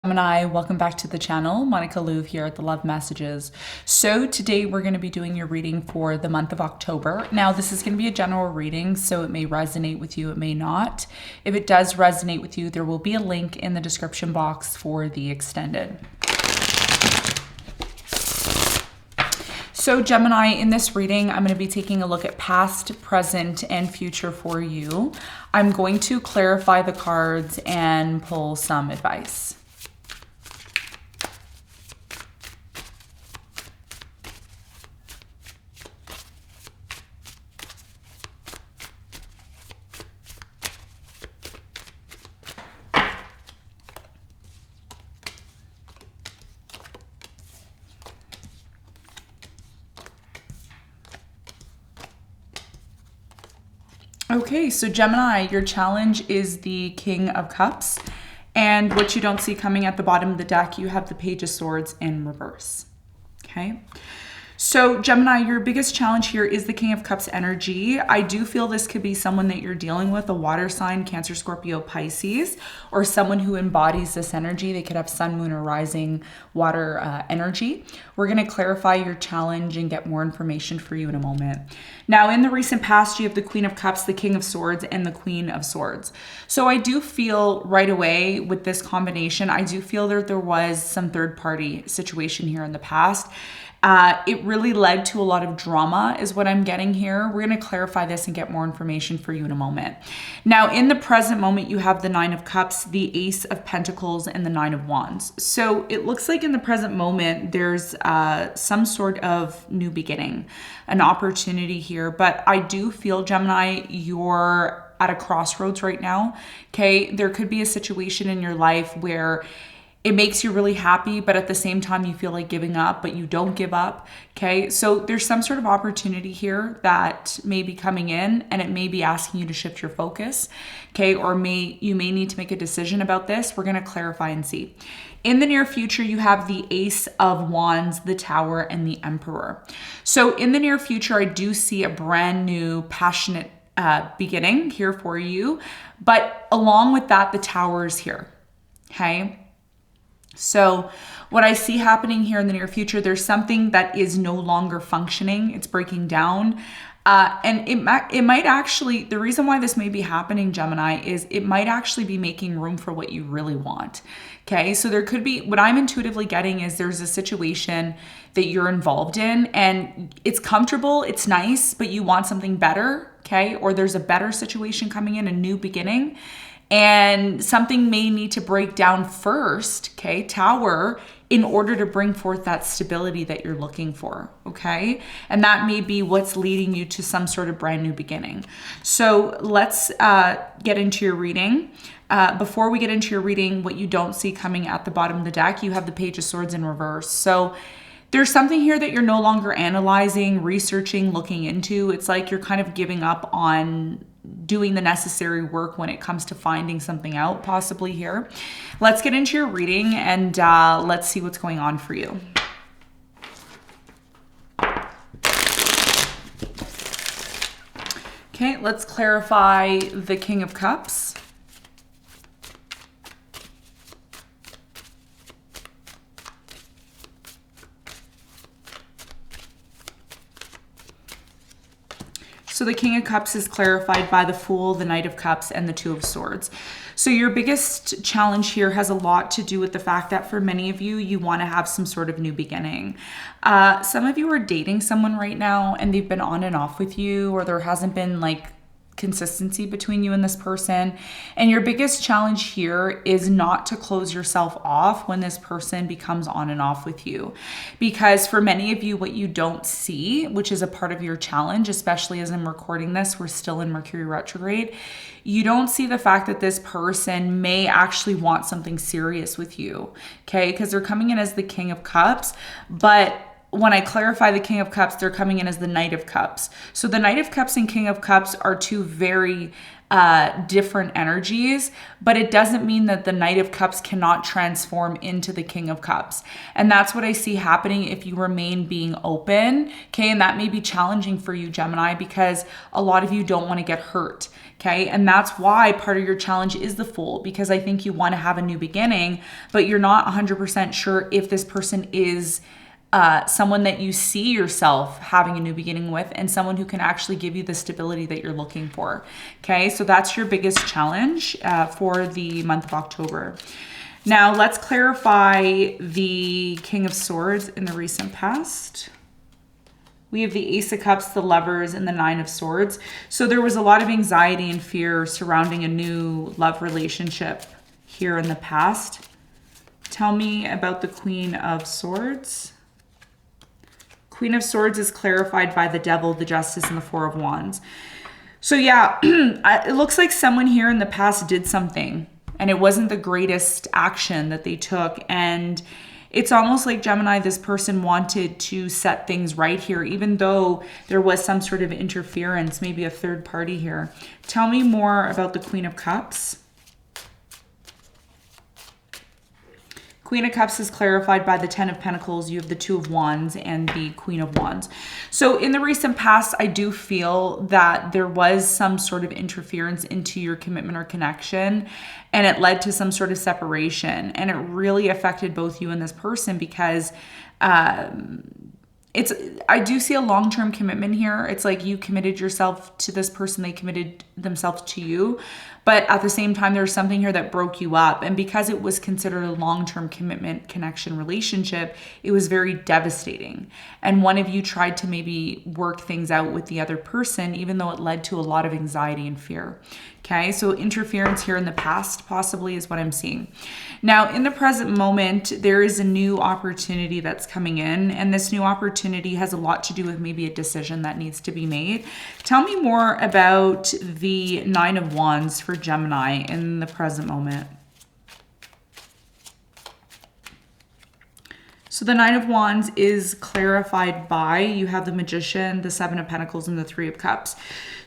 Gemini, welcome back to the channel. Monica Louv here at the Love Messages. So today we're going to be doing your reading for the month of October. Now this is going to be a general reading, so it may resonate with you, it may not. If it does resonate with you, there will be a link in the description box for the extended. So Gemini, in this reading, I'm going to be taking a look at past, present, and future for you. I'm going to clarify the cards and pull some advice. Okay, so Gemini, your challenge is the King of Cups. And what you don't see coming at the bottom of the deck, you have the Page of Swords in reverse. Okay. So Gemini, your biggest challenge here is the King of Cups energy. I do feel this could be someone that you're dealing with, a water sign, Cancer, Scorpio, Pisces, or someone who embodies this energy. They could have sun, moon, or rising water energy. We're going to clarify your challenge and get more information for you in a moment. Now, in the recent past, you have the Queen of Cups, the King of Swords, and the Queen of Swords. So I do feel right away with this combination, I do feel that there was some third-party situation here in the past. It really led to a lot of drama is what I'm getting here. We're going to clarify this and get more information for you in a moment. Now, in the present moment, you have the Nine of Cups, the Ace of Pentacles, and the Nine of Wands. So it looks like in the present moment, there's some sort of new beginning, an opportunity here. But I do feel, Gemini, you're at a crossroads right now. Okay, there could be a situation in your life where it makes you really happy, but at the same time, you feel like giving up, but you don't give up, okay? So there's some sort of opportunity here that may be coming in, and it may be asking you to shift your focus, okay? Or you may need to make a decision about this. We're gonna clarify and see. In the near future, you have the Ace of Wands, the Tower, and the Emperor. So in the near future, I do see a brand new, passionate beginning here for you, but along with that, the Tower is here, okay? So what I see happening here in the near future, there's something that is no longer functioning. It's breaking down. And it might actually, the reason why this may be happening, Gemini, is it might actually be making room for what you really want. Okay, so there could be, what I'm intuitively getting is there's a situation that you're involved in and it's comfortable, it's nice, but you want something better, okay? Or there's a better situation coming in, a new beginning. And something may need to break down first, okay, Tower, in order to bring forth that stability that you're looking for, okay? And that may be what's leading you to some sort of brand new beginning. So let's get into your reading. Before we get into your reading, what you don't see coming at the bottom of the deck, you have the Page of Swords in reverse. So there's something here that you're no longer analyzing, researching, looking into. It's like you're kind of giving up on doing the necessary work when it comes to finding something out, possibly here. Let's get into your reading and let's see what's going on for you. Okay, let's clarify the King of Cups. So the King of Cups is clarified by the Fool, the Knight of Cups, and the Two of Swords. So your biggest challenge here has a lot to do with the fact that for many of you, you want to have some sort of new beginning. Some of you are dating someone right now and they've been on and off with you, or there hasn't been like consistency between you and this person. And your biggest challenge here is not to close yourself off when this person becomes on and off with you. Because for many of you, what you don't see, which is a part of your challenge, especially as I'm recording this, we're still in Mercury retrograde. You don't see the fact that this person may actually want something serious with you, okay? Because they're coming in as the King of Cups, but when I clarify the King of Cups, they're coming in as the Knight of Cups. So the Knight of Cups and King of Cups are two very different energies, but it doesn't mean that the Knight of Cups cannot transform into the King of Cups. And that's what I see happening if you remain being open, okay? And that may be challenging for you, Gemini, because a lot of you don't want to get hurt, okay? And that's why part of your challenge is the Fool, because I think you want to have a new beginning, but you're not 100% sure if this person is someone that you see yourself having a new beginning with, and someone who can actually give you the stability that you're looking for. Okay, so that's your biggest challenge for the month of October. Now let's clarify the King of Swords in the recent past. We have the Ace of Cups, the Lovers, and the Nine of Swords. So there was a lot of anxiety and fear surrounding a new love relationship here in the past. Tell me about the Queen of Swords. Queen of Swords is clarified by the Devil, the Justice, and the Four of Wands. So yeah, it looks like someone here in the past did something, and it wasn't the greatest action that they took. And it's almost like, Gemini, this person wanted to set things right here, even though there was some sort of interference, maybe a third party here. Tell me more about the Queen of Cups. Queen of Cups is clarified by the Ten of Pentacles. You have the Two of Wands and the Queen of Wands. So in the recent past, I do feel that there was some sort of interference into your commitment or connection, and it led to some sort of separation. And it really affected both you and this person, because I do see a long-term commitment here. It's like you committed yourself to this person, they committed themselves to you. But at the same time, there's something here that broke you up. And because it was considered a long-term commitment, connection, relationship, it was very devastating. And one of you tried to maybe work things out with the other person, even though it led to a lot of anxiety and fear. Okay, so interference here in the past possibly is what I'm seeing. Now, in the present moment, there is a new opportunity that's coming in, and this new opportunity has a lot to do with maybe a decision that needs to be made. Tell me more about the Nine of Wands for Gemini in the present moment. So the Nine of Wands is clarified by, you have the Magician, the Seven of Pentacles, and the Three of Cups.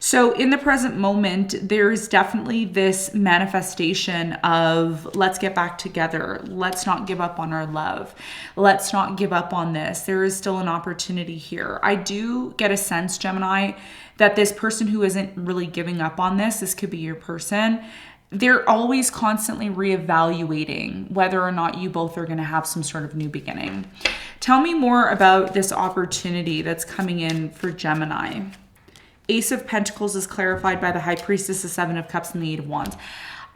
So in the present moment, there is definitely this manifestation of, let's get back together. Let's not give up on our love. Let's not give up on this. There is still an opportunity here. I do get a sense, Gemini, that this person who isn't really giving up on this could be your person. They're always constantly reevaluating whether or not you both are going to have some sort of new beginning. Tell me more about this opportunity that's coming in for Gemini. Ace of Pentacles is clarified by the High Priestess, the Seven of Cups, and the Eight of Wands.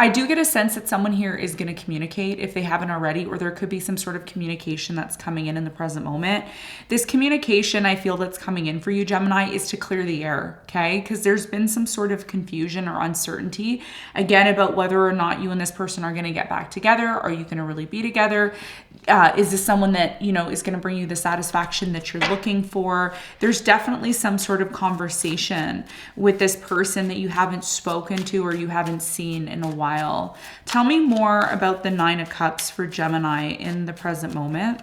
I do get a sense that someone here is going to communicate if they haven't already, or there could be some sort of communication that's coming in the present moment. This communication I feel that's coming in for you, Gemini, is to clear the air, okay? Because there's been some sort of confusion or uncertainty, again, about whether or not you and this person are going to get back together. Are you going to really be together? Is this someone that, you know, is going to bring you the satisfaction that you're looking for? There's definitely some sort of conversation with this person that you haven't spoken to or you haven't seen in a while. Tell me more about the Nine of Cups for Gemini in the present moment.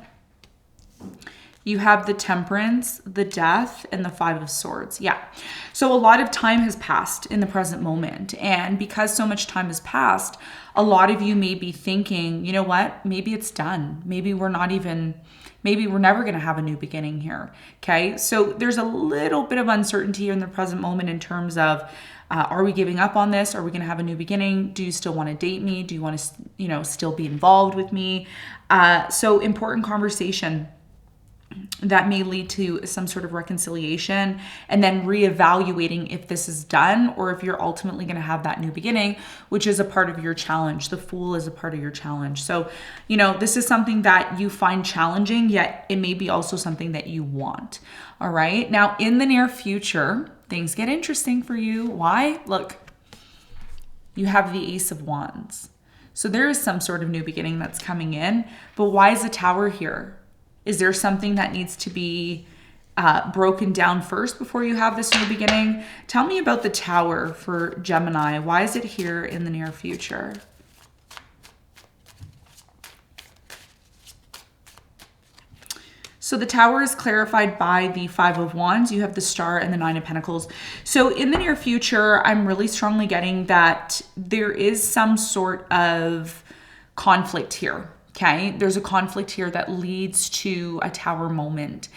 You have the Temperance, the Death, and the Five of Swords. Yeah. So a lot of time has passed in the present moment. And because so much time has passed, a lot of you may be thinking, you know what? Maybe it's done. Maybe we're never going to have a new beginning here. Okay. So there's a little bit of uncertainty in the present moment in terms of, are we giving up on this? Are we going to have a new beginning? Do you still want to date me? Do you want to, you know, still be involved with me? So important conversation that may lead to some sort of reconciliation, and then reevaluating if this is done or if you're ultimately going to have that new beginning, which is a part of your challenge. The Fool is a part of your challenge. So, you know, this is something that you find challenging, yet it may be also something that you want. All right. Now, in the near future, things get interesting for you. Why? Look, you have the Ace of Wands. So there is some sort of new beginning that's coming in, but why is the Tower here? Is there something that needs to be broken down first before you have this new beginning? Tell me about the Tower for Gemini. Why is it here in the near future? So the Tower is clarified by the Five of Wands. You have the Star and the Nine of Pentacles. So in the near future, I'm really strongly getting that there is some sort of conflict here, okay? There's a conflict here that leads to a Tower moment.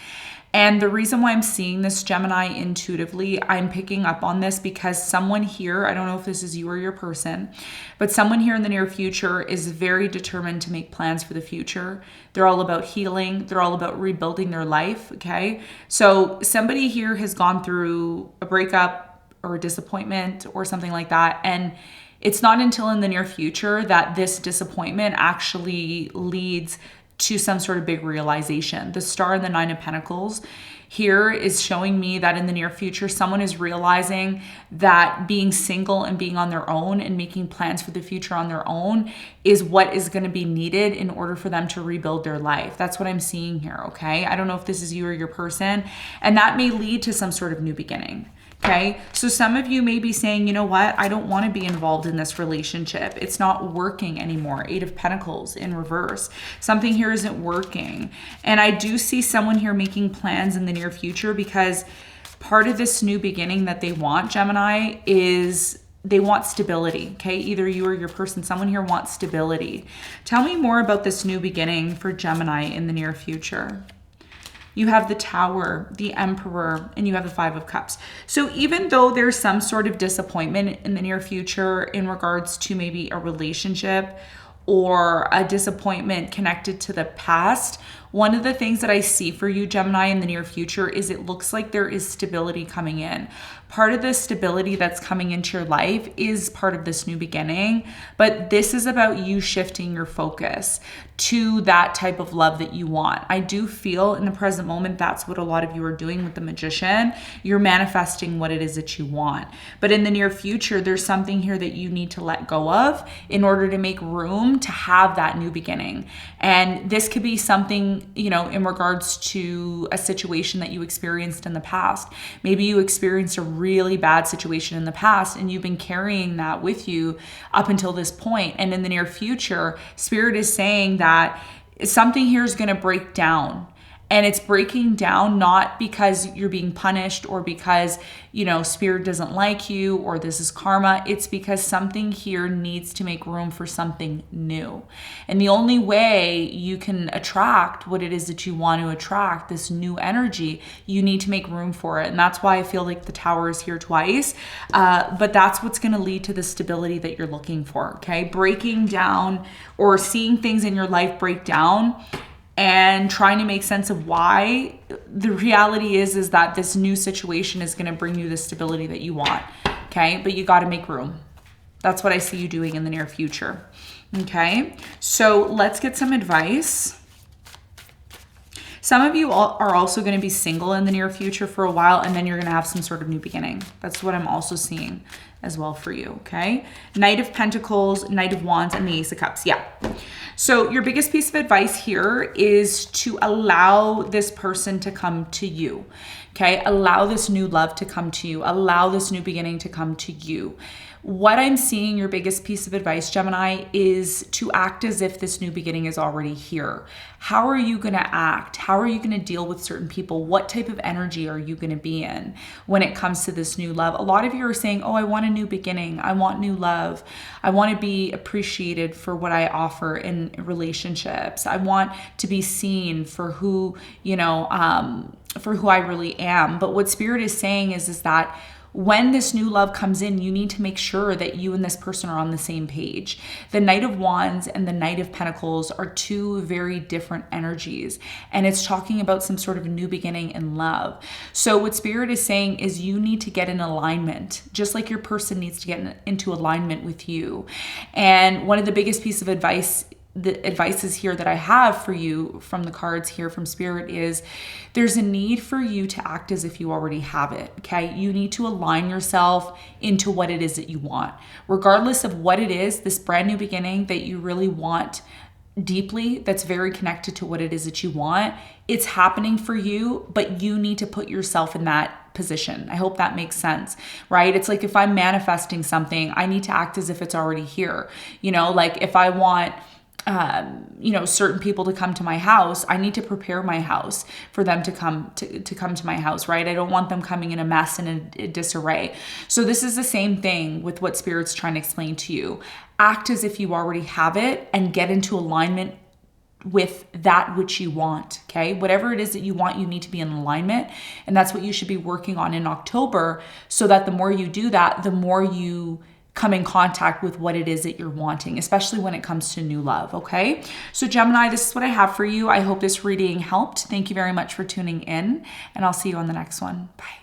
And the reason why I'm seeing this, Gemini, intuitively, I'm picking up on this because someone here, I don't know if this is you or your person, but someone here in the near future is very determined to make plans for the future. They're all about healing. They're all about rebuilding their life, okay? So somebody here has gone through a breakup or a disappointment or something like that. And it's not until in the near future that this disappointment actually leads to some sort of big realization. The Star and the Nine of Pentacles here is showing me that in the near future, someone is realizing that being single and being on their own and making plans for the future on their own is what is going to be needed in order for them to rebuild their life. That's what I'm seeing here, okay? I don't know if this is you or your person, and that may lead to some sort of new beginning. Okay, so some of you may be saying, you know what, I don't want to be involved in this relationship. It's not working anymore. Eight of Pentacles in reverse. Something here isn't working. And I do see someone here making plans in the near future because part of this new beginning that they want, Gemini, is they want stability, okay? Either you or your person, someone here wants stability. Tell me more about this new beginning for Gemini in the near future. You have the Tower, the Emperor, and you have the Five of Cups. So even though there's some sort of disappointment in the near future in regards to maybe a relationship or a disappointment connected to the past, one of the things that I see for you, Gemini, in the near future is it looks like there is stability coming in. Part of the stability that's coming into your life is part of this new beginning, but this is about you shifting your focus to that type of love that you want. I do feel in the present moment that's what a lot of you are doing with the Magician. You're manifesting what it is that you want. But in the near future, there's something here that you need to let go of in order to make room to have that new beginning. And this could be something, you know, in regards to a situation that you experienced in the past. Maybe you experienced a really bad situation in the past and you've been carrying that with you up until this point. And in the near future, Spirit is saying that something here is going to break down. And it's breaking down not because you're being punished or because, you know, Spirit doesn't like you or this is karma. It's because something here needs to make room for something new. And the only way you can attract what it is that you want to attract, this new energy, you need to make room for it. And that's why I feel like the Tower is here twice. But that's what's going to lead to the stability that you're looking for, okay? Breaking down or seeing things in your life break down and trying to make sense of why. The reality is that this new situation is going to bring you the stability that you want, okay? But you got to make room. That's what I see you doing in the near future, okay? So let's get some advice. Some of you are also going to be single in the near future for a while, and then you're going to have some sort of new beginning. That's what I'm also seeing as well for you, okay? Knight of Pentacles, Knight of Wands, and the Ace of Cups. Yeah. So your biggest piece of advice here is to allow this person to come to you, okay? Allow this new love to come to you. Allow this new beginning to come to you. What I'm seeing, your biggest piece of advice, Gemini, is to act as if this new beginning is already here. How are you going to act? How are you going to deal with certain people? What type of energy are you going to be in when it comes to this new love? A lot of you are saying, oh, I want a new beginning. I want new love. I want to be appreciated for what I offer in relationships. I want to be seen for who, you know, for who I really am. But what Spirit is saying is that when this new love comes in, you need to make sure that you and this person are on the same page. The Knight of Wands and the Knight of Pentacles are two very different energies, and it's talking about some sort of new beginning in love. So what Spirit is saying is you need to get in alignment, just like your person needs to get into alignment with you. And one of the biggest pieces of advice, the advices here that I have for you from the cards here from Spirit is there's a need for you to act as if you already have it, okay? You need to align yourself into what it is that you want. Regardless of what it is, this brand new beginning that you really want deeply, that's very connected to what it is that you want, it's happening for you, but you need to put yourself in that position. I hope that makes sense, right? It's like if I'm manifesting something, I need to act as if it's already here. You know, like if I want certain people to come to my house, I need to prepare my house for them to come to my house, right? I don't want them coming in a mess and a disarray. So this is the same thing with what Spirit's trying to explain to you. Act as if you already have it and get into alignment with that which you want, okay? Whatever it is that you want, you need to be in alignment. And that's what you should be working on in October, so that the more you do that, the more you come in contact with what it is that you're wanting, especially when it comes to new love, okay? So Gemini, this is what I have for you. I hope this reading helped. Thank you very much for tuning in, and I'll see you on the next one. Bye.